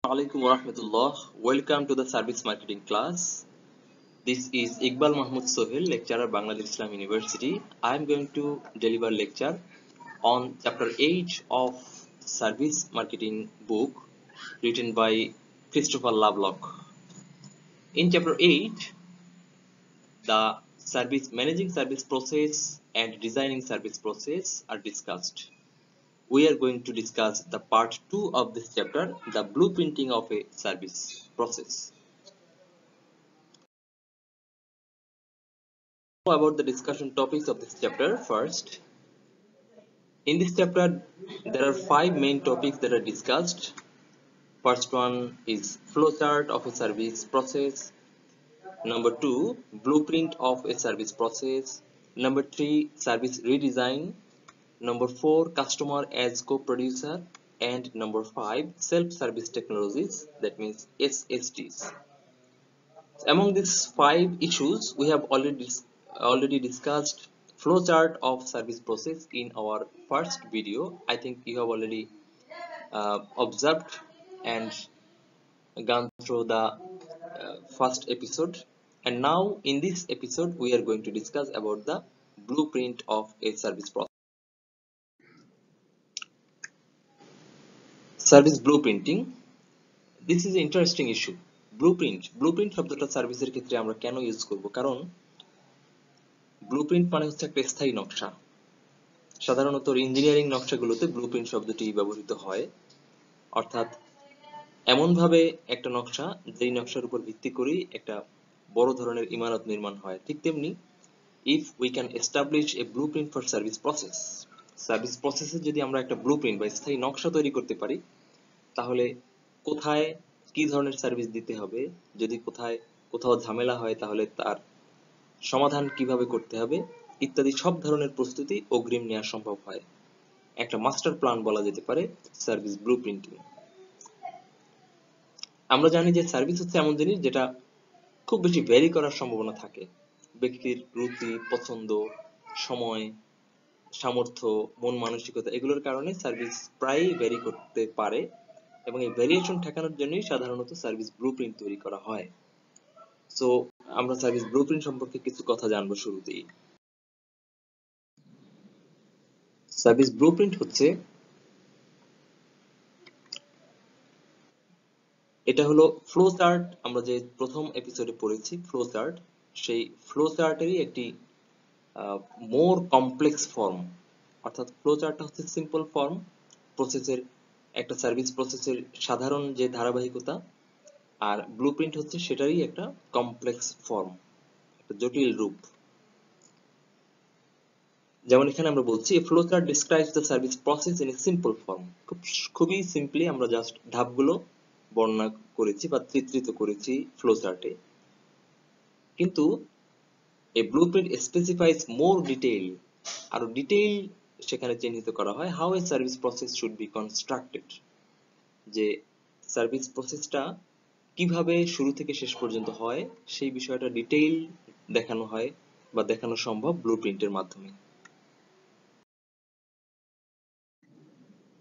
Alaikum warahmatullah. Welcome to the service marketing class. This is Iqbal Mahmoud Sohel, lecturer, Bangladesh Islam University. I am going to deliver lecture on chapter 8 of service marketing book written by Christopher Lovelock. In chapter 8, the managing service process and designing service process are discussed. We are going to discuss the part 2 of this chapter, the blueprinting of a service process. About the discussion topics of this chapter. First, in this chapter there are 5 main topics that are discussed. First one is flowchart of a service process. Number 2, blueprint of a service process. Number 3, service redesign. Number 4, customer as co-producer. And number 5, self-service technologies, that means SSTs. Among these 5 issues, we have already discussed flowchart of service process in our first video. I think you have already observed and gone through the first episode. And now in this episode, we are going to discuss about the blueprint of a service process. Service blueprinting. This is an interesting issue. Blueprint শব্দটা সার্ভিসের ক্ষেত্রে আমরা কেন use করব? কারণ blueprint মানে হচ্ছে একটা স্থায়ী নকশা। সাধারণত ইঞ্জিনিয়ারিং নকশাগুলোতে ব্লুপ্রিন্ট শব্দটি ব্যবহৃত হয়, অর্থাৎ এমনভাবে একটা নকশা যেই নকশার উপর ভিত্তি করেই একটা বড় ধরনের ইমারত নির্মাণ হয়। ঠিক তেমনি if we can establish a blueprint for service processes যদি আমরা একটা ব্লুপ্রিন্ট বা স্থায়ী নকশা তৈরি করতে পারি, তাহলে কোথায় কি ধরনের সার্ভিস দিতে হবে, যদি কোথাও ঝামেলা হয় তাহলে তার সমাধান কিভাবে করতে হবে ইত্যাদি সব ধরনের প্রস্তুতি অগ্রিম নেওয়া সম্ভব হয়। একটা মাস্টার প্ল্যান বলা যেতে পারে সার্ভিস ব্লুপ্রিন্টিং। আমরা জানি যে সার্ভিস হচ্ছে এমন জিনিস যেটা খুব বেশি ভ্যারি করার সম্ভাবনা থাকে। ব্যক্তির রুচি, পছন্দ, সময়, সামর্থ্য, মন মানসিকতা এগুলোর কারণে সার্ভিস প্রায়ই ভ্যারি করতে পারে এবং এই ভ্যারিয়েশন ঠেকানোর জন্যই সাধারণত সার্ভিস ব্লুপ্রিন্ট তৈরি করা হয়। সো আমরা সার্ভিস ব্লুপ্রিন্ট সম্পর্কে কিছু কথা জানবো শুরুতেই। সার্ভিস ব্লুপ্রিন্ট হচ্ছে, এটা হলো ফ্লো চার্ট। আমরা যে প্রথম এপিসোডে পড়েছি ফ্লো চার্ট, সেই ফ্লো চার্টেরই একটি মোর কমপ্লেক্স ফর্ম। অর্থাৎ ফ্লো চার্টটা হচ্ছে সিম্পল ফর্ম প্রসেসের, একটা সার্ভিস প্রসেসের সাধারণ যে ধারাবাহিকতা, আর ব্লুপ্রিন্ট হচ্ছে সেটারই একটা কমপ্লেক্স ফর্ম, একটা জটিল রূপ। যেমন এখানে আমরা বলছি a flowchart describes the service process in a simple form। খুবই সিম্পলি আমরা জাস্ট ধাপগুলো বর্ণনা করেছি বা চিত্রিত করেছি ফ্লোচার্টে। কিন্তু a blueprint specifies more detail, আরো ডিটেইল সেখানে চিহ্নিত করা হয় how a service process should be constructed, যে সার্ভিস প্রসেসটা কিভাবে শুরু থেকে শেষ পর্যন্ত হয় সেই বিষয়টা ডিটেইল দেখানো হয় বা দেখানো সম্ভব ব্লুপ্রিন্টের মাধ্যমে।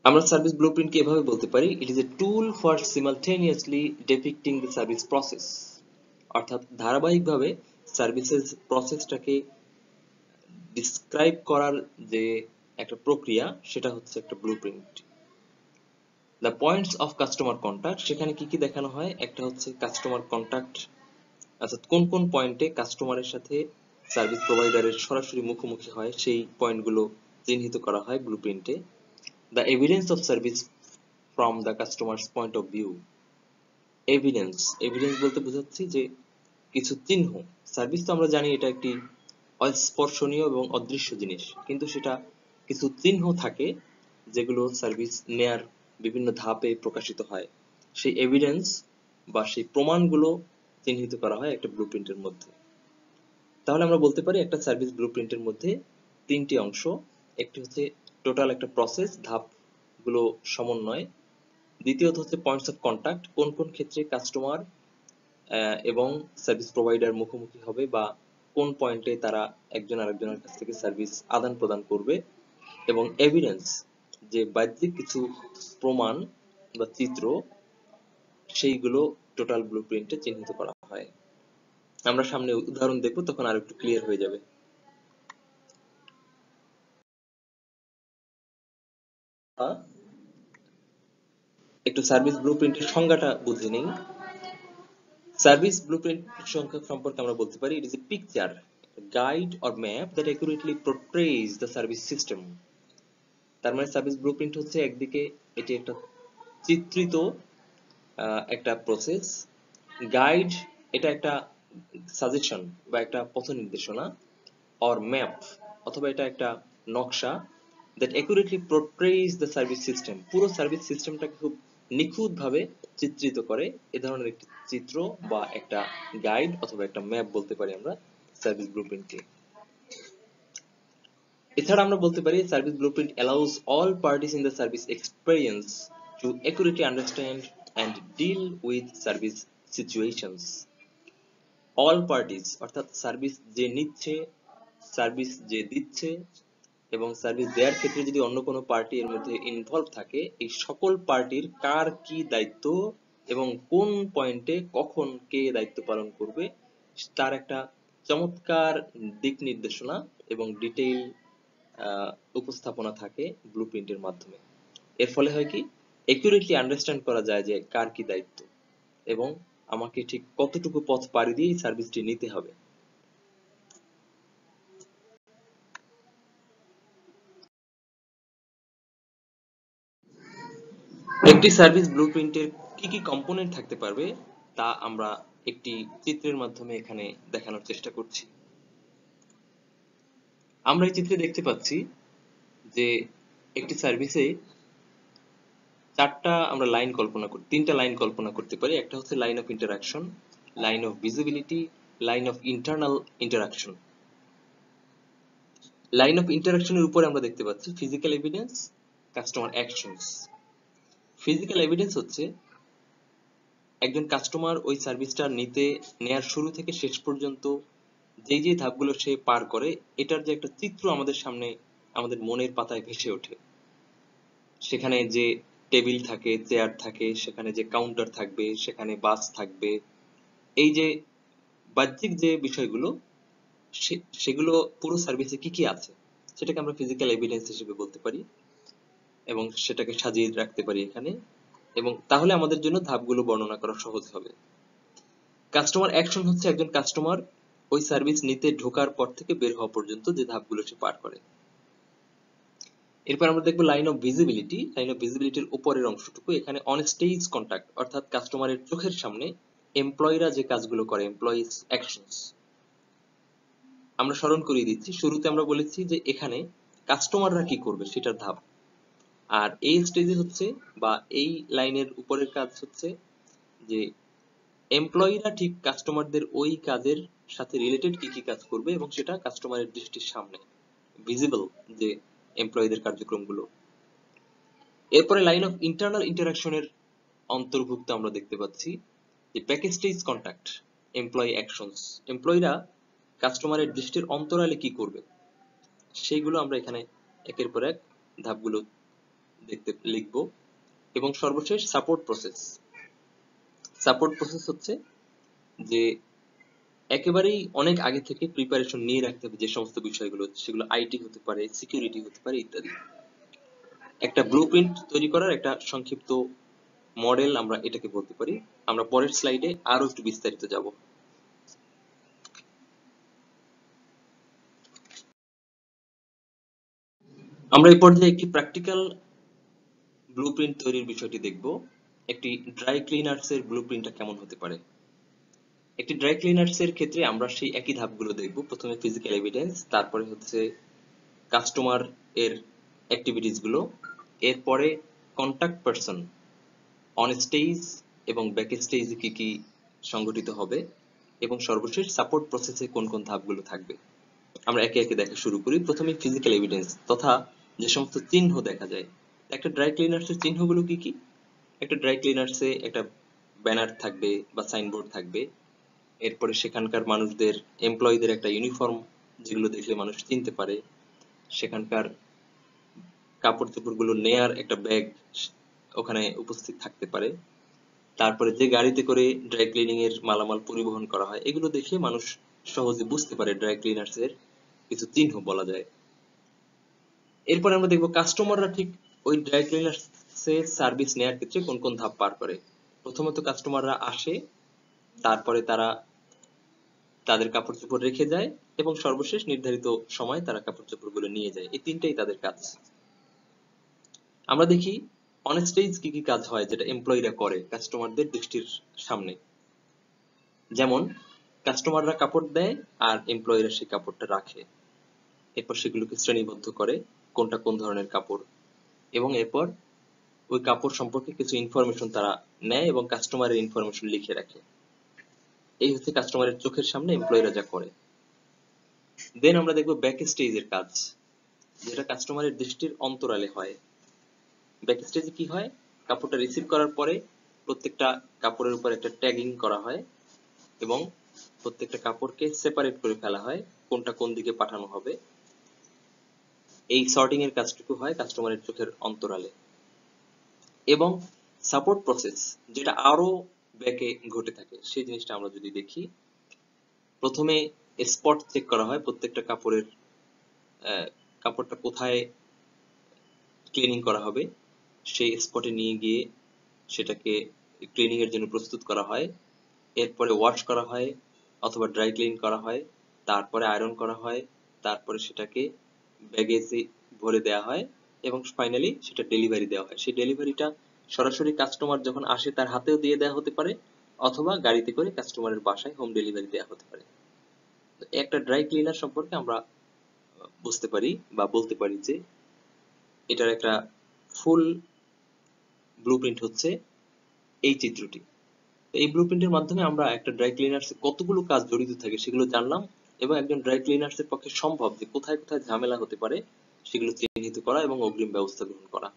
আমরা সার্ভিস ব্লুপ্রিন্টকে এভাবে বলতে পারি it is a tool for simultaneously depicting the service process, অর্থাৎ ধারাবাহিকভাবে সার্ভিসেস প্রসেসটাকে ডিসক্রাইব করার যে একটা প্রক্রিয়া সেটা হচ্ছে একটা blueprint. The points of customer contact, সেখানে কি কি দেখানো হয়, একটা হচ্ছে কাস্টমার কন্টাক্ট, অর্থাৎ কোন কোন পয়েন্টে কাস্টমারের সাথে সার্ভিস প্রোভাইডারের সরাসরি মুখোমুখি হয় সেই পয়েন্টগুলো চিহ্নিত করা হয় ব্লুপ্রিন্টে। The evidence of service from the customers point of view. Evidence বলতে বোঝাচ্ছি যে কিছু চিহ্ন। সার্ভিস তো আমরা জানি এটা একটি অস্পর্শনীয় এবং অদৃশ্য জিনিস, কিন্তু সেটা কিছু চিহ্ন থাকে যেগুলো সার্ভিস নেয়ার বিভিন্ন ধাপে প্রকাশিত হয়। সেই এভিডেন্স বা সেই প্রমাণগুলো চিহ্নিত করা হয় একটা ব্লুপ্রিন্টের মধ্যে। তাহলে আমরা বলতে পারি একটা সার্ভিস ব্লুপ্রিন্টের মধ্যে 3টি অংশ। একটি হচ্ছে টোটাল একটা প্রসেস, ধাপগুলো সমন্বয়। দ্বিতীয়ত হচ্ছে পয়েন্টস অফ কন্টাক্ট, কোন কোন ক্ষেত্রে কাস্টমার এবং সার্ভিস প্রোভাইডার মুখোমুখি হবে বা কোন পয়েন্টে তারা একজন আরেকজনের কাছ থেকে সার্ভিস আদান প্রদান করবে। এবং এভিডেন্স, যে বাহ্যিক কিছু প্রমাণ বা চিত্র সেইগুলো টোটাল ব্লুপ্রিন্টে চিহ্নিত করা হয়। আমরা সামনে উদাহরণ দেখব, তখন আর একটু ক্লিয়ার হয়ে যাবে। একটু সার্ভিস ব্লুপ্রিন্টের সংজ্ঞাটা বুঝে নিই। সার্ভিস ব্লুপ্রিন্ট সংখ্যা সম্পর্কে আমরা বলতে পারি, it is a picture, a guide or map that accurately portrays the service system. তার মানে সার্ভিস ব্লুপ্রিন্ট হচ্ছে একদিকে এটি একটা চিত্রিত একটা প্রসেস, গাইড এটা একটা সাজেশন বা একটা পথ নির্দেশনা, অর ম্যাপ অথবা এটা একটা নকশা, that accurately portrays the service system, পুরো সার্ভিস সিস্টেমটাকে খুব নিখুঁতভাবে চিত্রিত করে। এ ধরনের একটি চিত্র বা একটা গাইড অথবা একটা ম্যাপ বলতে পারি আমরা সার্ভিস ব্লুপ্রিন্টকে। এছাড়া আমরা বলতে পারি service blueprint allows all parties in the service experience to accurately understand and deal with service situations. All parties অর্থাৎ সার্ভিস যে নিচ্ছে, সার্ভিস যে দিচ্ছে এবং সার্ভিস দেওয়ার ক্ষেত্রে যদি অন্য কোনো পার্টি এর মধ্যে ইনভলভ থাকে, এই সকল পার্টির কার কি দায়িত্ব এবং কোন পয়েন্টে কখন কে দায়িত্ব পালন করবে তার একটা চমৎকার দিক নির্দেশনা এবং ডিটেইল উপস্থাপনা থাকে ব্লুপ্রিন্টের মাধ্যমে। এর ফলে হয় কি, একুরেটলি আন্ডারস্ট্যান্ড করা যায় যে কার কি দায়িত্ব এবং আমাকে ঠিক কতটুকু পথ পাড়ি দিয়ে এই সার্ভিসটি নিতে হবে। একটি সার্ভিস ব্লুপ্রিন্টের কি কি কম্পোনেন্ট থাকতে পারবে তা আমরা একটি চিত্রের মাধ্যমে এখানে দেখানোর চেষ্টা করছি। আমরা এই চিত্রে দেখতে পাচ্ছি যে একটি সার্ভিসে আমরা তিনটা লাইন কল্পনা করতে পারি। একটা হচ্ছে line of interaction, line of visibility, line of internal interaction. Line of ইন্টারাকশনের উপরে আমরা দেখতে পাচ্ছি physical evidence, customer actions. Physical evidence হচ্ছে একজন কাস্টমার ওই সার্ভিসটা নেয়ার শুরু থেকে শেষ পর্যন্ত যে ধাপগুলো সে পার করে, এটার যে একটা চিত্র আমাদের সামনে আমাদের মনের পাতায় ভেসে ওঠে। সেখানে যে টেবিল থাকে, চেয়ার থাকে, সেখানে যে কাউন্টার থাকবে, সেখানে বাস থাকবে, এই যে বাহ্যিক যে বিষয়গুলো সেগুলো পুরো সার্ভিসে কি কি আছে সেটাকে আমরা ফিজিক্যাল এভিডেন্স হিসেবে বলতে পারি এবং সেটাকে সাজিয়ে রাখতে পারি এখানে, এবং তাহলে আমাদের জন্য ধাপগুলো বর্ণনা করা সহজ হবে। কাস্টমার অ্যাকশন হচ্ছে একজন কাস্টমার ওই সার্ভিস নিতে ঢোকার পর থেকে বের হওয়া পর্যন্ত যে ধাপগুলো সে পার করে। এরপর আমরা দেখবো line of visibility. Line of ভিজিবিলিটির উপরের অংশটুকু, এখানে অন স্টেজ কন্টাক্ট অর্থাৎ কাস্টমারের চোখের সামনে এমপ্লয়িরা যে কাজগুলো করে, এমপ্লয়িজ অ্যাকশনস। আমরা স্মরণ করিয়ে দিচ্ছি, শুরুতে আমরা বলেছি যে এখানে কাস্টমাররা কি করবে সেটার ধাপ, আর এই স্টেজে হচ্ছে বা এই লাইনের উপরের কাজ হচ্ছে যে এমপ্লয়িরা ঠিক কাস্টমারদের ওই কাজের সাথে রিলেটেড কি কি কাজ করবে এবং সেটা কাস্টমারের দৃষ্টির সামনে ভিজিবল যে এমপ্লয়িদের কার্যক্রমগুলো। এরপরে লাইন অফ ইন্টারনাল ইন্টারাকশনের অন্তর্ভুক্ত আমরা দেখতে পাচ্ছি যে ব্যাকস্টেজ কন্টাক্ট, এমপ্লয়ি অ্যাকশনস। এমপ্লয়িরা কাস্টমারের দৃষ্টির অন্তরালে কি করবে সেইগুলো আমরা এখানে একের পর এক ধাপগুলো লিখবো। এবং সর্বশেষ সাপোর্ট প্রসেস। সাপোর্ট প্রসেস হচ্ছে যে একেবারেই অনেক আগে থেকে প্রিপারেশন নিয়ে রাখতে হবে যে সমস্ত বিষয়গুলো, সেগুলো আইটি হতে পারে, সিকিউরিটি হতে পারে ইত্যাদি। একটা ব্লুপ্রিন্ট তৈরি করার একটা সংক্ষিপ্ত মডেল আমরা এটাকে বলতে পারি। আমরা পরের স্লাইডে আরো একটু বিস্তারিত যাব। আমরা এই পর্যায়ে একটি প্র্যাকটিক্যাল ব্লুপ্রিন্ট তৈরির বিষয়টি দেখব। একটি ড্রাই ক্লিনার্স এর ব্লুপ্রিন্টটা কেমন হতে পারে। একটি ড্রাই ক্লিনার্স এর ক্ষেত্রে আমরা সেই একই ধাপগুলো দেখব। প্রথমে ফিজিক্যাল এভিডেন্স, তারপরে হচ্ছে কাস্টমার এর অ্যাক্টিভিটিস গুলো, এরপরে কন্টাক্ট পারসন অন স্টেজ এবং ব্যাক স্টেজে কি কি সংগঠিত হবে, এবং সর্বশেষ সাপোর্ট প্রসেসে কোন কোন ধাপগুলো থাকবে। আমরা একে একে দেখা শুরু করি। প্রথমে ফিজিক্যাল এভিডেন্স তথা যে সমস্ত চিহ্ন দেখা যায়। একটা ড্রাই ক্লিনার্স এর চিহ্নগুলো কি কি? একটা ড্রাই ক্লিনার্স এ একটা ব্যানার থাকবে বা সাইনবোর্ড থাকবে, এরপরে সেখানকার মানুষদের, এমপ্লয়ীদের একটা ইউনিফর্ম যেগুলো দেখলে মানুষ চিনতে পারে, সেখানকার কাপড় চোপড়গুলো নেয়ার একটা ব্যাগ ওখানে উপস্থিত থাকতে পারে, তারপরে যে গাড়িতে করে ড্রাই ক্লিনিং এর মালামাল পরিবহন করা হয়, এগুলো দেখে মানুষ সহজে বুঝতে পারে ড্রাই ক্লিনার্স এর কিছু চিহ্ন বলা যায়। এরপর আমরা দেখবো কাস্টমাররা ঠিক ওই ড্রাই ক্লিনার্স এর সার্ভিস নেওয়ার ক্ষেত্রে কোন কোন ধাপ পার করে। প্রথমত কাস্টমাররা আসে, তারপরে তারা তাদের কাপড় চোপড় রেখে যায় এবং সর্বশেষ নির্ধারিত সময় তারা কাপড় চোপড়গুলো নিয়ে যায়। এই তিনটাই তাদের কাজ। আমরা দেখি অন স্টেজ কি কি কাজ হয় যেটা এমপ্লয়িরা করে কাস্টমারদের দৃষ্টির সামনে। যেমন কাস্টমাররা কাপড় দেয় আর এমপ্লয়িরা সেই কাপড়টা রাখে, এরপর সেগুলোকে শ্রেণীবদ্ধ করে কোনটা কোন ধরনের কাপড়, এবং এরপর ওই কাপড় সম্পর্কে কিছু ইনফরমেশন তারা নেয় এবং কাস্টমারের ইনফরমেশন লিখে রাখে। এই হচ্ছে কাস্টমারের চোখের সামনে এমপ্লয়িরা যা করে। দেন আমরা দেখবো ব্যাক স্টেজের কাজ, যেটা কাস্টমারের দৃষ্টির অন্তরালে হয়। ব্যাক স্টেজে কি হয়, কাপড়টা রিসিভ করার পরে প্রত্যেকটা কাপড়ের উপর একটা ট্যাগিং করা হয় এবং প্রত্যেকটা কাপড়কে সেপারেট করে ফেলা হয় কোনটা কোন দিকে পাঠানো হবে। এই সর্টিং এর কাজটুকু হয় কাস্টমারের চোখের অন্তরালে। এবং সাপোর্ট প্রসেস যেটা আরো ব্যাকে ঘটে থাকে, সেই জিনিসটা আমরা যদি দেখি, প্রথমে স্পট চেক করা হয় প্রত্যেকটা কাপড়ের, কাপড়টা কোথায় ক্লিনিং করা হবে সেই স্পটে নিয়ে গিয়ে সেটাকে ক্লিনিং এর জন্য প্রস্তুত করা হয়। এরপরে ওয়াশ করা হয় অথবা ড্রাই ক্লিন করা হয়, তারপরে আয়রন করা হয়, তারপরে সেটাকে ব্যাগেজে ভরে দেওয়া হয় এবং ফাইনালি সেটা ডেলিভারি দেওয়া হয়। সেই ডেলিভারিটা সরাসরি কাস্টমার যখন আসে তার হাতেও দিয়ে দেওয়া হতে পারে অথবা গাড়িতে করে কাস্টমারের বাসায় হোম ডেলিভারি দেওয়া হতে পারে। তো একটা ড্রাই ক্লিনার সম্পর্কে আমরা বুঝতে পারি বা বলতে পারি যে এটার একটা ফুল ব্লুপ্রিন্ট হচ্ছে এই চিত্রটি। এই ব্লুপ্রিন্টের মাধ্যমে আমরা একটা ড্রাই ক্লিনার্স এর কতগুলো কাজ জড়িত থাকে সেগুলো জানলাম এবং একজন ড্রাই ক্লিনার্স এর পক্ষে সম্ভব যে কোথায় কোথায় ঝামেলা হতে পারে সেগুলো চিহ্নিত করা এবং অগ্রিম ব্যবস্থা গ্রহণ করা।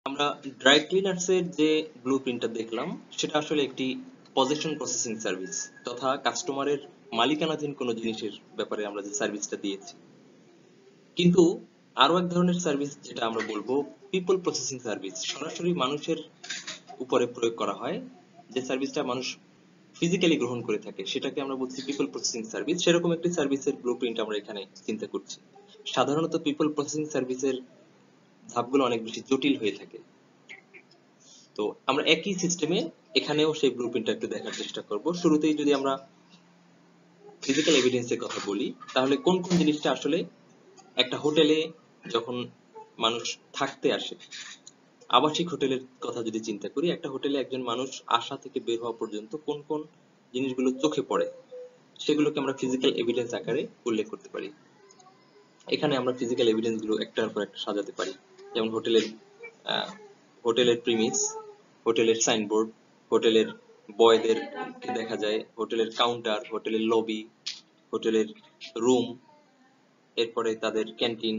আমরা ড্রাই ক্লিনার্স এর যে ব্লুপ্রিন্টটা দেখলাম সেটা আসলে একটি পজেশন প্রসেসিং সার্ভিস তথা কাস্টমারের মালিকানাধীন কোনো জিনিসের ব্যাপারে আমরা যে সার্ভিসটা দিয়েছি। কিন্তু আরো এক ধরনের সার্ভিস যেটা আমরা বলবো পিপল প্রসেসিং সার্ভিস, সরাসরি মানুষের উপরে প্রয়োগ করা হয়, যে সার্ভিসটা মানুষ ফিজিক্যালি গ্রহণ করে থাকে সেটাকে আমরা বলছি পিপল প্রসেসিং সার্ভিস। সেরকম একটি সার্ভিসের ব্লুপ্রিন্ট আমরা এখানে চিন্তা করছি। সাধারণত পিপল প্রসেসিং সার্ভিসের ধাপগুলো অনেক বেশি জটিল হয়ে থাকে। তো আমরা একই সিস্টেমে এখানেও সেই ব্লুপ্রিন্টটা একটু দেখার চেষ্টা করব। শুরুতেই যদি আমরা ফিজিক্যাল এভিডেন্সের কথা বলি, তাহলে কোন কোন জিনিসটা আসলে একটা হোটেলে যখন মানুষ থাকতে আসে, আবাসিক হোটেলের কথা যদি চিন্তা করি, একটা হোটেলে একজন মানুষ আসা থেকে বের হওয়া পর্যন্ত কোন কোন জিনিসগুলো চোখে পড়ে সেগুলোকে আমরা ফিজিক্যাল এভিডেন্স আকারে উল্লেখ করতে পারি। এখানে আমরা ফিজিক্যাল এভিডেন্স গুলো একটার পর একটা সাজাতে পারি। যেমন হোটেলের প্রিমিস, হোটেলের সাইনবোর্ড, হোটেলের বয়দের দেখা যায়, হোটেলের কাউন্টার, হোটেলের লবি, হোটেলের রুম, এরপরে তাদের ক্যান্টিন,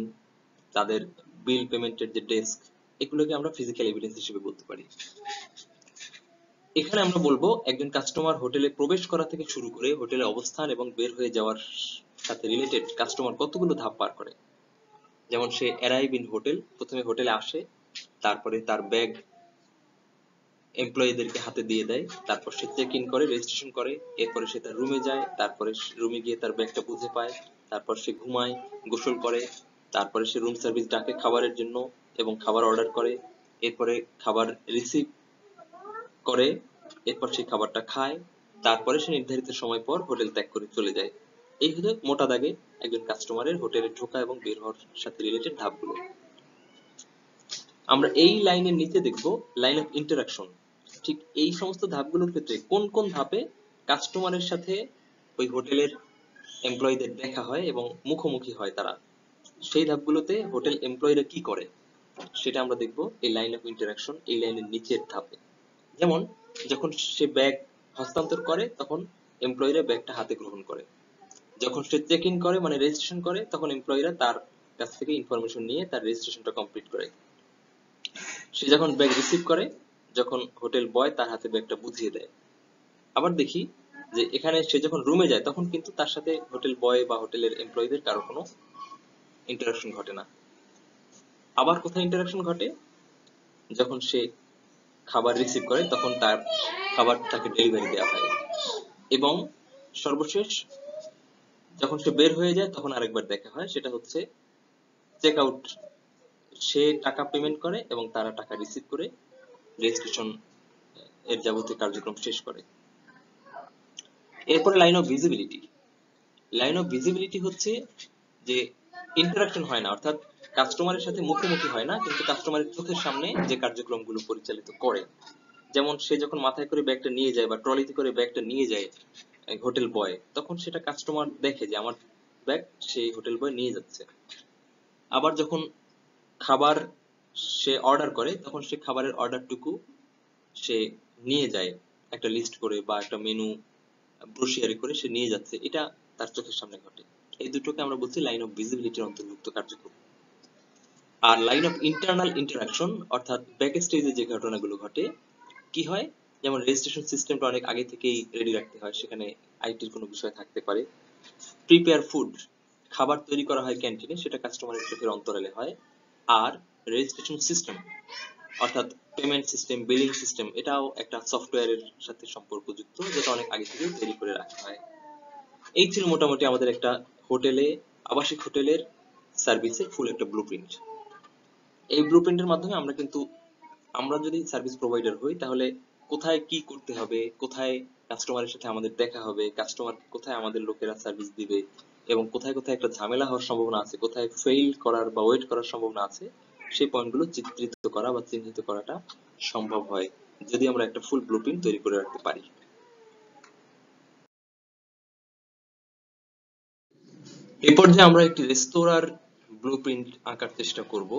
তাদের বিল পেমেন্টের যে ডেস্ক, এগুলোকে আমরা ফিজিক্যাল এভিডেন্স হিসেবে বলতে পারি। এখানে আমরা বলবো একজন কাস্টমার হোটেলে প্রবেশ করা থেকে শুরু করে হোটেলে অবস্থান এবং বের হয়ে যাওয়ার সাথে রিলেটেড কাস্টমার কতগুলো ধাপ পার করে। যেমন সে অ্যারাইভ ইন হোটেল, প্রথমে হোটেলে আসে, তারপরে তার ব্যাগ এমপ্লয়ীদেরকে হাতে দিয়ে দেয়, তারপর সে চেক ইন করে, রেজিস্ট্রেশন করে, এরপরে সে তার রুমে যায়, তারপরে রুমে গিয়ে তার ব্যাগটা বুঝে পায়, তারপর সে ঘুমায়, গোসল করে, তারপরে সে রুম সার্ভিস ডাকে খাবারের জন্য এবং খাবার অর্ডার করে, এরপরে খাবার রিসিভ করে, এরপর সে খাবারটা খায়, তারপরে সে নির্ধারিত সময় পর হোটেল ত্যাগ করে চলে যায়। এই হলো মোটা দাগে একজন কাস্টমারের হোটেলে ঢোকা এবং বের হওয়ার সাথে রিলেটেড ধাপগুলো। আমরা এই লাইনের নিচে দেখব লাইন অফ ইন্টারাকশন। ঠিক এই সমস্ত ধাপগুলোর ক্ষেত্রে কোন কোন ধাপে কাস্টমারের সাথে ওই হোটেলের এমপ্লয়ীদের দেখা হয় এবং মুখোমুখি হয় তারা, সেই ধাপগুলোতে হোটেল এমপ্লয়ীরা কি করে সেটা আমরা দেখব এই লাইন অফ ইন্টারাকশন, এই লাইনের নিচের ধাপে। যেমন যখন সে ব্যাগ হস্তান্তর করে তখন এমপ্লয়ীরা ব্যাগটা হাতে গ্রহণ করে, যখন সে চেক ইন করে মানে রেজিস্ট্রেশন করে তখন এমপ্লয়ীরা তার কাছ থেকে ইনফরমেশন নিয়ে তার রেজিস্ট্রেশনটা কমপ্লিট করে, সে যখন ব্যাগ রিসিভ করে যখন হোটেল বয় তার হাতে ব্যাগটা বুঝিয়ে দেয়। আবার দেখি যে এখানে সে যখন রুমে যায় তখন কিন্তু তার সাথে হোটেল বয় বা হোটেলের এমপ্লয়ীদের কারো কোনো ইন্টারাকশন ঘটে না। আবার কোথায় ইন্টারাকশন ঘটে? যখন সে খাবার রিসিভ করে তখন তার খাবার তাকে ডেলিভারি দেওয়া হয়, এবং সর্বশেষ যখন সে বের হয়ে যায় তখন আরেকবার দেখা হয়, সেটা হচ্ছে চেক আউট। সে টাকা পেমেন্ট করে এবং তারা টাকা রিসিভ করে রেজিস্ট্রেশন এর যাবতীয় কার্যক্রম শেষ করে। এরপরে line of visibility. Line of visibility হচ্ছে যে ইন্টারাকশন হয় না, অর্থাৎ কাস্টমারের সাথে মুখোমুখি হয় না, কিন্তু কাস্টমারের চোখের সামনে যে কার্যক্রমগুলো পরিচালিত করে। যেমন সে যখন মাথায় করে ব্যাগটা নিয়ে যায় বা ট্রলিতে করে ব্যাগটা নিয়ে যায় হোটেল বয়, তখন সেটা কাস্টমার দেখে যে আমার ব্যাগ সেই হোটেল বয় নিয়ে যাচ্ছে। আবার যখন খাবার সে অর্ডার করে তখন সে খাবারের অর্ডারটুকু সে নিয়ে যায় একটা লিস্ট করে বা একটা মেনু ব্রোশিয়ারি করে সে নিয়ে যাচ্ছে, এটা তার চোখের সামনে ঘটে। এই দুটোকে আমরা বলছি লাইন অফ ভিজিবিলিটির অন্তর্ভুক্ত কার্যক্রম। আর লাইন অফ ইন্টারনাল ইন্টারাকশন অর্থাৎ ব্যাক স্টেজে যে ঘটনাগুলো ঘটে, কি হয়, যেমন রেজিস্ট্রেশন সিস্টেমটা অনেক আগে থেকেই রেডি রাখতে হয়, সেখানে আইটির কোনো বিষয় থাকতে পারে। প্রিপেয়ার ফুড, খাবার তৈরি করা হয় ক্যান্টিনে, সেটা কাস্টমারের চোখের অন্তরালে হয়। আর রেজিস্ট্রেশন সিস্টেম অর্থাৎ পেমেন্ট সিস্টেম, বিলিং সিস্টেম, এটাও একটা সফটওয়্যারের সাথে সম্পর্কযুক্ত, যেটা অনেক আগে থেকে তৈরি করে রাখা হয়। এই ছিল মোটামুটি আমাদের একটা হোটেলে, আবাসিক হোটেলের সার্ভিসের ফুল একটা ব্লুপ্রিন্ট। এই ব্লুপ্রিন্টের মাধ্যমে আমরা কিন্তু, আমরা যদি সার্ভিস প্রোভাইডার হই তাহলে কোথায় কি করতে হবে, কোথায় কাস্টমারের সাথে আমাদের দেখা হবে, কাস্টমার কোথায় আমাদের লোকেরা সার্ভিস দিবে, এবং কোথায় কোথায় একটা ঝামেলা হওয়ার সম্ভাবনা আছে, কোথায় ফেইল করার বা ওয়েট করার সম্ভাবনা আছে, সেই পয়েন্টগুলো চিত্রিত করা বা চিহ্নিত করাটা সম্ভব হয় যদি আমরা একটা ফুল ব্লুপ্রিন্ট তৈরি করে রাখতে পারি। এই পর্যায়ে আমরা একটি রেস্তোরাঁর ব্লুপ্রিন্ট আঁকার চেষ্টা করব।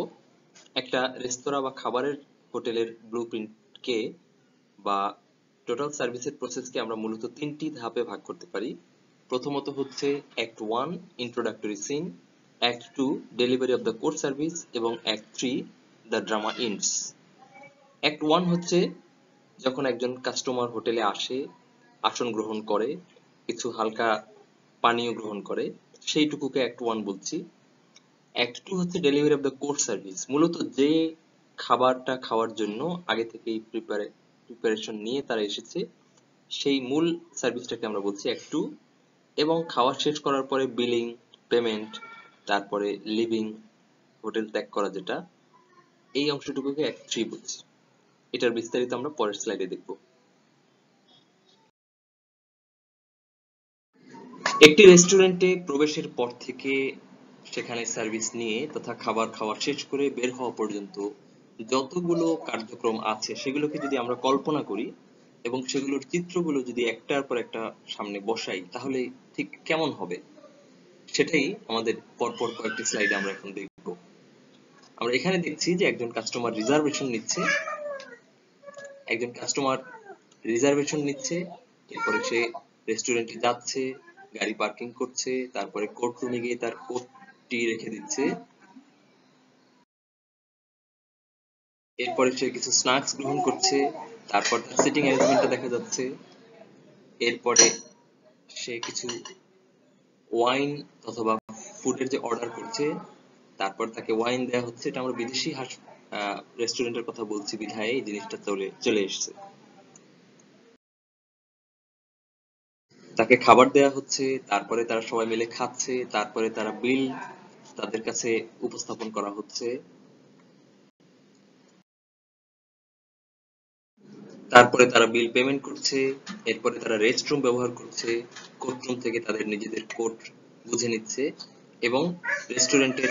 একটা রেস্তোরাঁ বা খাবারের হোটেলের ব্লুপ্রিন্টকে বা টোটাল সার্ভিসের প্রসেসকে আমরা মূলত তিনটি ধাপে ভাগ করতে পারি। প্রথমত হচ্ছে act 1 introductory scene, act 2 delivery of the core service, এবং act 3 the drama ends. Act 1 হচ্ছে যখন একজন কাস্টমার হোটেলে আসে, আসন গ্রহণ করে, কিছু হালকা পানীয় গ্রহণ করে, সেইটুকুকে অ্যাক্ট 1 বলছি। অ্যাক্ট 2 হচ্ছে delivery of the core service, মূলত যে খাবারটা খাওয়ার জন্য আগে থেকেই প্রিপারেশন নিয়ে তারা এসেছে, সেই মূল সার্ভিসটাকে আমরা বলছি অ্যাক্ট 2। এবং খাওয়া শেষ করার পরে বিলিং, পেমেন্ট, তারপরে লিভিং, হোটেল ত্যাগ করা, যেটা এই অংশটুকুকে অ্যাক্ট 3 বলছি। এটার বিস্তারিত আমরা পরের স্লাইডে দেখব। একটি রেস্টুরেন্টে প্রবেশের পর থেকে সেখানে সার্ভিস নিয়ে তথা খাবার খাওয়া শেষ করে বের হওয়া পর্যন্ত যতগুলো কার্যক্রম আছে সেগুলোকে যদি আমরা কল্পনা করি এবং সেগুলোর চিত্রগুলো যদি একটার পর একটা সামনে বসাই, তাহলে ঠিক কেমন হবে সেটাই আমাদের পরপর কয়েকটি স্লাইডে আমরা এখন দেখব। আমরা এখানে দেখছি যে একজন কাস্টমার রিজার্ভেশন নিচ্ছে, এরপরে সে রেস্টুরেন্টে যাচ্ছে, গাড়ি পার্কিং করছে, তারপরে কোর্ট রুমে গিয়ে তার কোটটি রেখে দিচ্ছে, এরপরে সে কিছু স্ন্যাক্স গ্রহণ করছে, তারপর তার সিটিং অ্যারেঞ্জমেন্টটা দেখা যাচ্ছে, এরপরে সে কিছু ওয়াইন অথবা ফুডের যে অর্ডার করছে, তারপর তাকে ওয়াইন দেওয়া হচ্ছে। এটা আমরা বিদেশি রেস্টুরেন্টের কথা বলছি বিধায় এই জিনিসটা চলে এসেছে। তাকে খাবার দেওয়া হচ্ছে, তারপরে তারা সবাই মিলে খাচ্ছে, তারপরে তারা বিল তাদের কাছে উপস্থাপন করা হচ্ছে, তারপরে তারা বিল পেমেন্ট করছে, এরপরে তারা রেস্টরুম ব্যবহার করছে, কোর্টরুম থেকে তাদের নিজেদের কোর্ট বুঝে নিচ্ছে, এবং রেস্টুরেন্টের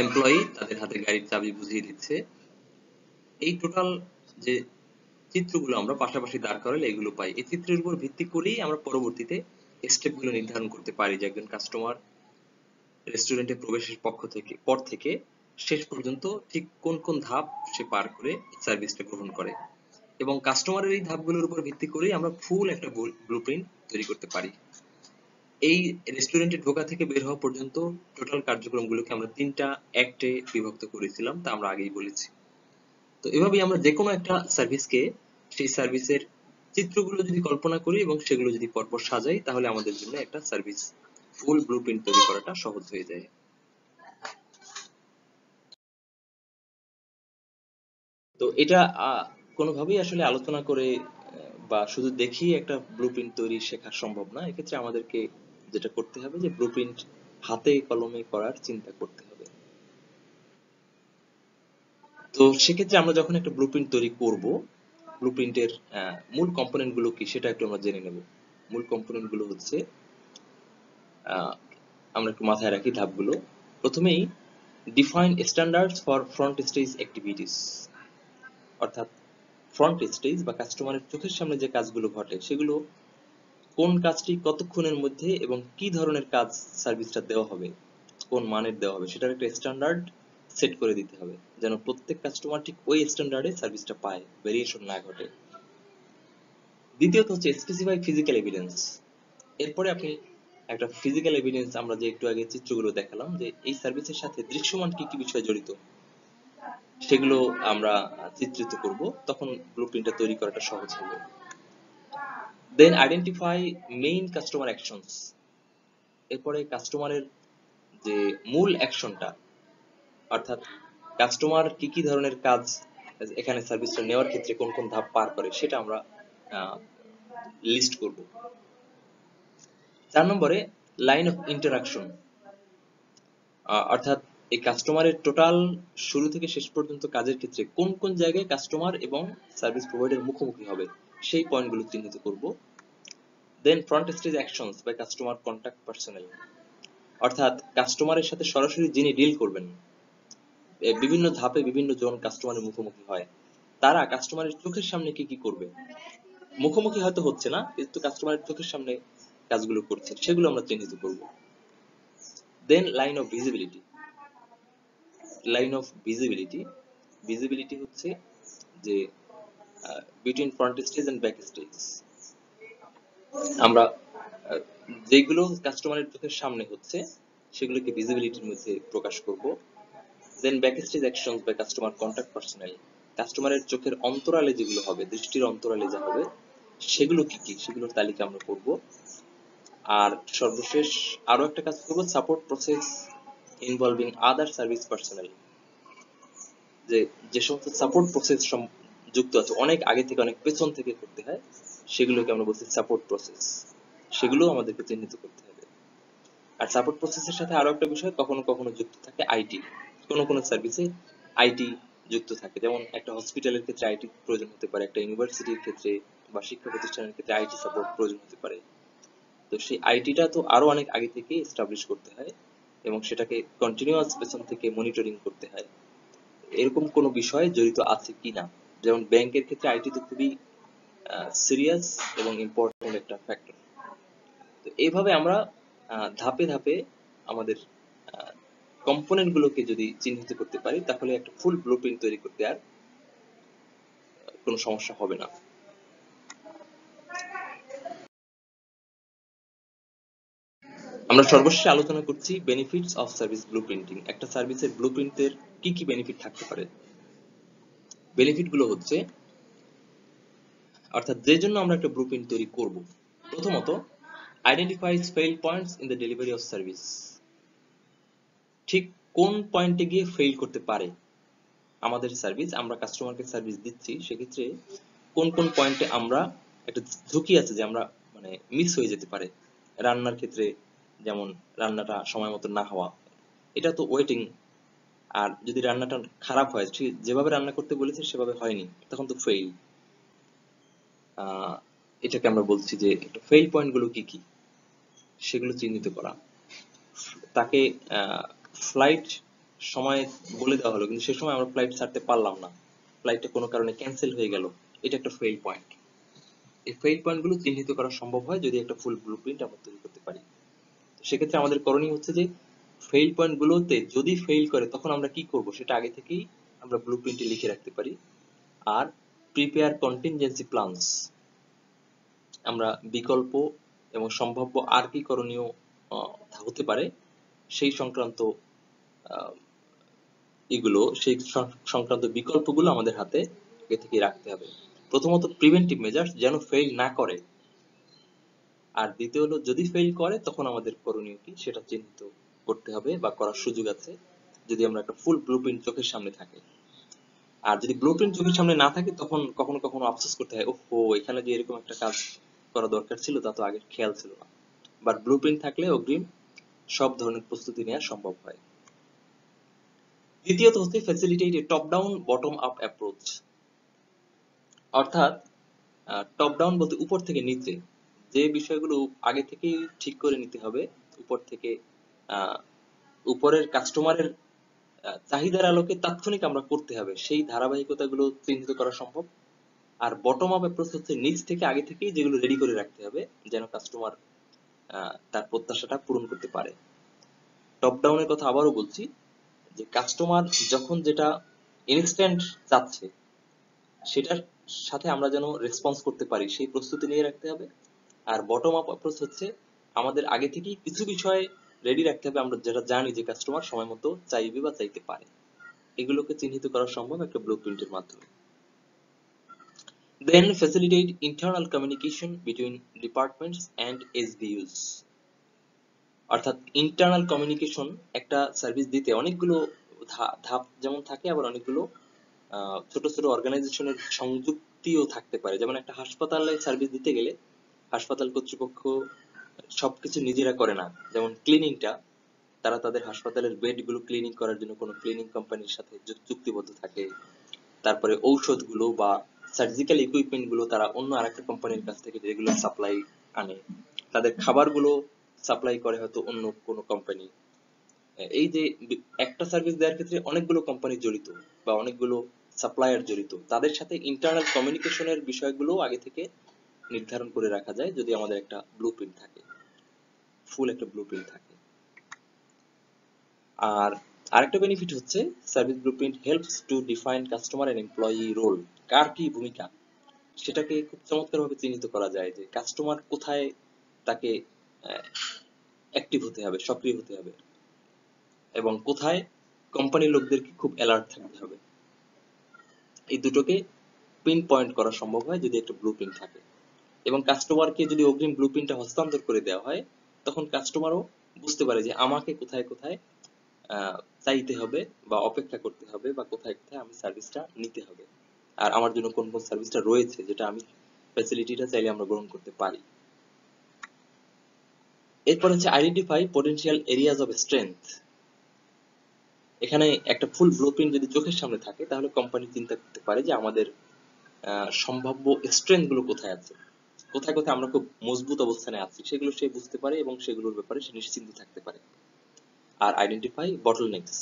এমপ্লয়ি তাদের হাতে গাড়ির চাবি বুঝিয়ে দিচ্ছে। এই টোটাল যে চিত্রগুলো আমরা পাশাপাশি দাঁড় করালে এগুলো পাই। এই চিত্রের উপর ভিত্তি করেই আমরা পরবর্তীতে স্টেপগুলো নির্ধারণ করতে পারি যে একজন কাস্টমার রেস্টুরেন্টে প্রবেশের পর থেকে শেষ পর্যন্ত ঠিক কোন কোন ধাপ সে পার করে সার্ভিসটা গ্রহণ করে, এবং কাস্টমারের এই ধাপগুলোর উপর ভিত্তি করেই আমরা ফুল একটা ব্লুপ্রিন্ট তৈরি করতে পারি। এই রেস্টুরেন্টে ঢোকা থেকে বের হওয়া পর্যন্ত টোটাল কার্যক্রমগুলোকে আমরা তিনটা অ্যাক্টে বিভক্ত করেছিলাম, তা আমরা আগেই বলেছি। তো এভাবেই আমরা যে কোনো একটা সার্ভিসকে, সেই সার্ভিসের চিত্রগুলো যদি কল্পনা করি এবং সেগুলো যদি পরপর সাজাই, তাহলে আমাদের জন্য একটা সার্ভিস ফুল ব্লুপ্রিন্ট তৈরি করাটা সহজ হয়ে যায়। তো এটা কোনোভাবেই আসলে আলোচনা করে বা শুধু দেখিয়ে একটা ব্লুপ্রিন্ট তৈরি শেখা সম্ভব না। এক্ষেত্রে আমাদেরকে যেটা করতে হবে যে ব্লুপ্রিন্ট হাতে কলমে করার চিন্তা করতে হবে। তো সেক্ষেত্রে আমরা যখন একটা ব্লুপ্রিন্ট তৈরি করব, ব্লুপ্রিন্টের মূল কম্পোনেন্ট গুলো কি সেটা একটু আমরা জেনে নেব। মূল কম্পোনেন্ট গুলো হচ্ছে, আহ, আমরা একটু মাথায় রাখি ধাপগুলো। প্রথমেই define standards for front stage activities, অর্থাৎ ফ্রন্ট স্টেজ বা কাস্টমারের চোখের সামনে যে কাজগুলো ঘটে সেগুলো কোন কাজটি কতক্ষণের মধ্যে এবং কি ধরনের কাজ সার্ভিসটা দেওয়া হবে, কোন মানের দেওয়া হবে সেটার একটা স্ট্যান্ডার্ড সেট করে দিতে হবে, যেন প্রত্যেক কাস্টমার ঠিক ওই স্ট্যান্ডার্ডে সার্ভিসটা পায়, ভেরিয়েশন না ঘটে। দ্বিতীয়ত হচ্ছে স্পেসিফাই ফিজিক্যাল এভিডেন্স। এরপরে আপনি একটা ফিজিক্যাল এভিডেন্স, আমরা যে একটু আগে চিত্রগুলো দেখালাম যে এই সার্ভিসের সাথে দৃশ্যমান কি কি বিষয় জড়িত সেগুলো আমরা চিত্রিত করব, তখন ব্লুপ্রিন্টটা তৈরি করাটা সহজ হবে। Then identify main customer actions. এরপরে কাস্টমারের যে মূল অ্যাকশনটা, অর্থাৎ কাস্টমার কি কি ধরনের কাজ এখানে সার্ভিসটা নেওয়ার ক্ষেত্রে কোন কোন ধাপ পার করে সেটা আমরা লিস্ট করব। 4 নম্বরে লাইন অফ ইন্টারাকশন, অর্থাৎ এই কাস্টমারের টোটাল শুরু থেকে শেষ পর্যন্ত কাজের ক্ষেত্রে কোন কোন জায়গায় কাস্টমার এবং সার্ভিস প্রোভাইডার মুখোমুখি হবে সেই পয়েন্টগুলো চিহ্নিত করব। Then front stage actions by customer contact personal, অর্থাৎ কাস্টমারের সাথে সরাসরি যিনি ডিল করবেন, বিভিন্ন ধাপে বিভিন্ন জন কাস্টমারের মুখোমুখি হয়, তারা কাস্টমারের চোখের সামনে কি কি করবে, মুখোমুখি হয়তো হচ্ছে না কিন্তু কাস্টমারের চোখের সামনে কাজগুলো করছে, সেগুলো আমরা চিহ্নিত করব। Then line of visibility. Line of visibility, visibility হচ্ছে যে between front stage and back stage, আমরা যেগুলো কাস্টমারের চোখের সামনে হচ্ছে সেগুলোকে ভিজিবিলিটির মধ্যে প্রকাশ করব। Then backstage actions by customer contact personal, কাস্টমারের চোখের অন্তরালে যেগুলো হবে, দৃষ্টির অন্তরালে যা হবে সেগুলো কি কি সেগুলোর তালিকা আমরা করব। আর সর্বশেষ আরো একটা কাজ করব, সাপোর্ট প্রসেস ইনভলভিং আদার সার্ভিস পার্সোনাল, যে যে সমস্ত সাপোর্ট প্রসেস যুক্ত আছে, অনেক আগে থেকে অনেক পেছন থেকে করতে হয়, সেগুলোকে আমরা বলছি সাপোর্ট প্রসেস, সেগুলো আমাদেরকে চিহ্নিত করতে হবে। আর সাপোর্ট প্রসেসের সাথে আরো একটা বিষয়, কখনো কখনো যুক্ত থাকে আইটি, কোনো কোনো সার্ভিসে আইটি যুক্ত থাকে, যেমন একটা হসপিটালের ক্ষেত্রে আইটি প্রয়োজন হতে পারে, একটা ইউনিভার্সিটির ক্ষেত্রে বা শিক্ষা প্রতিষ্ঠানের ক্ষেত্রে আইটি সাপোর্ট প্রয়োজন হতে পারে। তো সেই আইটিটা তো আরো অনেক আগে থেকে এস্টাবলিশ করতে হয় এবং সেটাকে কন্টিনিউয়াস পেছন থেকে মনিটরিং করতে হয়, এরকম কোনো বিষয় জড়িত আছে কিনা। যেমন ব্যাংকের ক্ষেত্রে আইটি তো খুবই সিরিয়াস এবং ইম্পর্টেন্ট একটা ফ্যাক্টর। তো এইভাবে আমরা ধাপে ধাপে আমাদের কম্পোনেন্ট গুলোকে যদি চিহ্নিত করতে পারি তাহলে একটা ফুল ব্লুপ্রিন্ট তৈরি করতে আর কোনো সমস্যা হবে না। আমরা সর্বশেষে আলোচনা করছি বেনিফিটস অফ সার্ভিস ব্লুপ্রিন্টিং। একটা সার্ভিসের ব্লুপ্রিন্টের কি কি বেনিফিট থাকতে পারে। বেনিফিট গুলো হচ্ছে, অর্থাৎ যে জন্য আমরা একটা ব্লুপ্রিন্ট তৈরি করব, প্রথমত identifies fail points in the delivery of service, ঠিক কোন পয়েন্টে গিয়ে ফেইল করতে পারে আমাদের সার্ভিস, আমরা কাস্টমারকে সার্ভিস দিচ্ছি সেক্ষেত্রে কোন কোন পয়েন্টে আমরা একটা ঝুঁকি আছে যে আমরা মানে মিস হয়ে যেতে পারে। রান্নার ক্ষেত্রে যেমন রান্নাটা সময় মতো না হওয়া, এটা তো ওয়েটিং। আর যদি রান্নাটা খারাপ হয়, ঠিক যেভাবে রান্না করতে বলেছে সেভাবে হয়নি, তখন তো ফেইল। এটাকে আমরা বলছি যে ফেইল পয়েন্ট গুলো কি কি সেগুলো চিহ্নিত করা। তাকে ফ্লাইট সময় বলে দেওয়া হলো কিন্তু সে সময় আমরা ফ্লাইট ছাড়তে পারলাম না, ফ্লাইটটা কোনো কারণে ক্যান্সেল হয়ে গেল, এটা একটা ফেইল পয়েন্ট। এই ফেইল পয়েন্ট গুলো চিহ্নিত করা সম্ভব হয় যদি একটা ফুল ব্লুপ্রিন্ট আমরা তৈরি করতে পারি। সেক্ষেত্রে আমাদের করণীয় হচ্ছে যে ফেইল পয়েন্ট গুলোতে যদি ফেইল করে তখন আমরা কি করব সেটা আগে থেকেই আমরা ব্লুপ্রিন্টে লিখে রাখতে পারি। আর প্রিপেয়ার কন্টিনজেন্সি প্ল্যানস, আমরা বিকল্প এবং সম্ভাব্য আর কি করণীয় হতে পারে সেই সংক্রান্ত সেই সংক্রান্ত বিকল্পগুলো আমাদের হাতে আগে থেকে রাখতে হবে। প্রথমত প্রিভেন্টিভ মেজার্স, যেন ফেইল না করে। আর দ্বিতীয় হলো যদি ফেইল করে তখন আমাদের করণীয় কি সেটা চিহ্নিত করতে হবে বা করার সুযোগ আছে যদি আমরা একটা ফুল ব্লুপ্রিন্ট চোখের সামনে থাকে। আর যদি ব্লুপ্রিন্ট চোখের সামনে না থাকে তখন কখনো কখনো আফসোস করতে হয়, ওহো এখানে যে এরকম একটা কাজ করা দরকার ছিল তা তো আগে খেয়াল ছিল না। বাট ব্লুপ্রিন্ট থাকলে অগ্রিম সব ধরনের প্রস্তুতি নেওয়া সম্ভব হয়। দ্বিতীয়ত হচ্ছে facilitate a top down bottom up approach, অর্থাৎ টপ ডাউন বলতে উপর থেকে নিচে যে বিষয়গুলো আগে থেকেই ঠিক করে নিতে হবে, উপর থেকে আহ, উপরের কাস্টমারের চাহিদার আলোকে তাৎক্ষণিক আমরা করতে হবে, সেই ধারাবাহিকতাগুলো চিহ্নিত করা সম্ভব। আর বটম আপ অ্যাপ্রোচ হচ্ছে নিচ থেকে আগে থেকেই যেগুলো রেডি করে রাখতে হবে যেন কাস্টমার তার প্রত্যাশাটা পূরণ করতে পারে। টপ ডাউনের কথা আবারও বলছি, যে কাস্টমার যখন যেটা ইনস্ট্যান্ট চাচ্ছে সেটার সাথে আমরা যেন রেসপন্স করতে পারি সেই প্রস্তুতি নিয়ে রাখতে হবে। আর বটম আপ অ্যাপ্রোচ হচ্ছে আমাদের আগে থেকেই কিছু বিষয় রেডি রাখতে হবে আমরা যেটা জানি যে কাস্টমার সময় মতো চাইবে বা চাইতে পারে, এগুলোকে চিহ্নিত করা সম্ভব একটা ব্লুপ্রিন্টের মাধ্যমে। Then facilitate internal communication between departments and SBUs, অর্থাৎ ইন্টারনাল কমিউনিকেশন একটা সার্ভিস দিতে অনেকগুলো ধাপ যেমন থাকে, আবার অনেকগুলো ছোট ছোট অর্গানাইজেশনের সংযুক্তিও থাকতে পারে। যেমন একটা হাসপাতালে সার্ভিস দিতে গেলে হাসপাতাল কর্তৃপক্ষ সবকিছু নিজেরা করে না, যেমন ক্লিনিংটা তারা তাদের হাসপাতালের বেড গুলো ক্লিনিং করার জন্য কোনো ক্লিনিং কোম্পানির সাথে চুক্তিবদ্ধ থাকে। তারপরে ঔষধগুলো বা সার্জিক্যাল ইকুইপমেন্ট গুলো তারা অন্য আরেকটা কোম্পানির কাছ থেকে রেগুলার সাপ্লাই আনে। তাদের খাবারগুলো সাপ্লাই করে হয়তো অন্য কোনো কোম্পানি। এই যে একটা সার্ভিস দেওয়ার ক্ষেত্রে অনেকগুলো কোম্পানি জড়িত বা অনেকগুলো সাপ্লায়ার জড়িত, তাদের সাথে ইন্টারনাল কমিউনিকেশনের বিষয়গুলো আগে থেকে নির্ধারণ করে রাখা যায় যদি আমাদের একটা ব্লুপ্রিন্ট থাকে, ফুল একটা ব্লুপ্রিন্ট থাকে। আর আরেকটা বেনিফিট হচ্ছে service blueprint helps to define customer and employee role, কার কি ভূমিকা সেটাকে খুব চমৎকার ভাবে চিহ্নিত করা যায় যে কাস্টমার কোথায় তাকে অ্যাক্টিভ হতে হবে, সক্রিয় হতে হবে, এবং কোথায় কোম্পানির লোকদেরকে খুব অ্যালার্ট থাকতে হবে। এই দুটোকে পিন পয়েন্ট করা সম্ভব হয় যদি একটা ব্লুপ্রিন্ট থাকে। এবং কাস্টমারকে যদি অগ্রিম ব্লুপ্রিন্টটা হস্তান্তর করে দেওয়া হয় তখন কাস্টমারও বুঝতে পারে যে আমাকে কোথায় কোথায় চাইতে হবে বা অপেক্ষা করতে হবে বা কোথায় কোথায় আমি সার্ভিসটা নিতে হবে, আর আমার জন্য কোন কোন সার্ভিসটা রয়েছে যেটা আমি ফ্যাসিলিটিটা চাইলে আমরা গ্রহণ করতে পারি। এরপর হচ্ছে identify potential areas of strength. এখানে একটা ফুল ব্লুপ্রিন্ট যদি চোখের সামনে থাকে তাহলে কোম্পানি চিন্তা করতে পারে যে আমাদের সম্ভাব্য স্ট্রেংথ গুলো কোথায় আছে, কোথায় কোথায় আমরা খুব মজবুত অবস্থানে আছি সেগুলো সে বুঝতে পারে এবং সেগুলোর ব্যাপারে সে নিশ্চিন্ত থাকতে পারে। আর আইডেন্টিফাই বটলনেকস,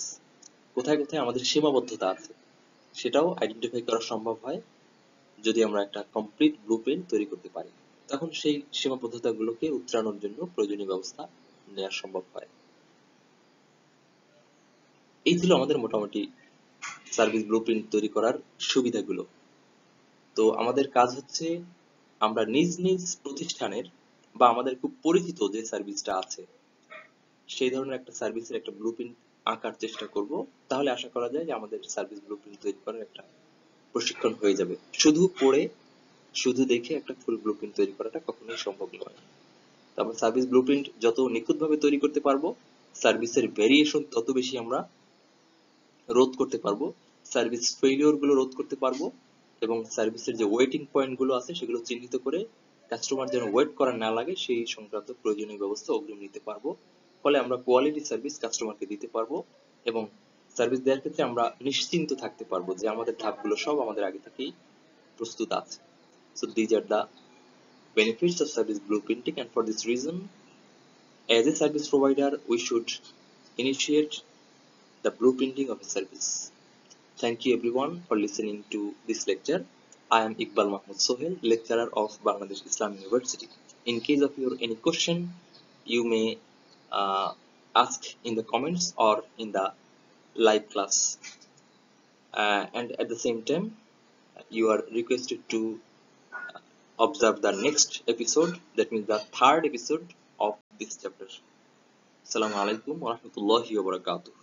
কোথায় কোথায় আমাদের সীমাবদ্ধতা আছে সেটাও আইডেন্টিফাই করা সম্ভব হয় যদি আমরা একটা কমপ্লিট ব্লুপ্রিন্ট তৈরি করতে পারি, তখন সেই সীমাবদ্ধতাগুলোকে উতরানোর জন্য প্রয়োজনীয় ব্যবস্থা নেওয়া সম্ভব হয়। এই ছিল আমাদের মোটামুটি সার্ভিস ব্লুপ্রিন্ট তৈরি করার সুবিধাগুলো। তো আমাদের কাজ হচ্ছে আমরা নিজ নিজ প্রতিষ্ঠানের বা আমাদের খুব পরিচিত যে সার্ভিসটা আছে সেই ধরনের একটা সার্ভিসের একটা ব্লুপ্রিন্ট আঁকার চেষ্টা করব, তাহলে আশা করা যায় যে আমাদের সার্ভিস ব্লুপ্রিন্ট তৈরি করার একটা প্রশিক্ষণ হয়ে যাবে। শুধু পড়ে শুধু দেখে একটা ফুল ব্লুপ্রিন্ট তৈরি করাটা কখনোই সম্ভব নয়। তারপর সার্ভিস ব্লুপ্রিন্ট যত নিখুঁতভাবে তৈরি করতে পারবো সার্ভিসের ভেরিয়েশন তত বেশি আমরা রোধ করতে পারবো, সার্ভিস ফেলিওর গুলো রোধ করতে পারবো, এবং সার্ভিসের যে ওয়েটিং পয়েন্ট গুলো আছে সেগুলো চিহ্নিত করে কাস্টমার যেন ওয়েট করা না লাগে সেই সংক্রান্ত প্রয়োজনীয় ব্যবস্থা অগ্রিম নিতে পারবো। ফলে আমরা কোয়ালিটি সার্ভিস কাস্টমারকে দিতে পারবো এবং সার্ভিস দেওয়ার ক্ষেত্রে আমরা নিশ্চিন্ত থাকতে পারবো যে আমাদের ধাপগুলো সব আমাদের আগে থেকেই প্রস্তুত আছে। So these are the benefits of service blueprinting, and for this reason as a service provider we should initiate the blueprinting of a service. Thank you everyone for listening to this lecture. I am Iqbal Mahmood Sohel, lecturer of Bangladesh Islam University. In case of your any question, you may ask in the comments or in the live class. And at the same time, you are requested to observe the next episode, that means the third episode of this chapter. Assalamu alaikum wa rahmatullahi wa barakatuh.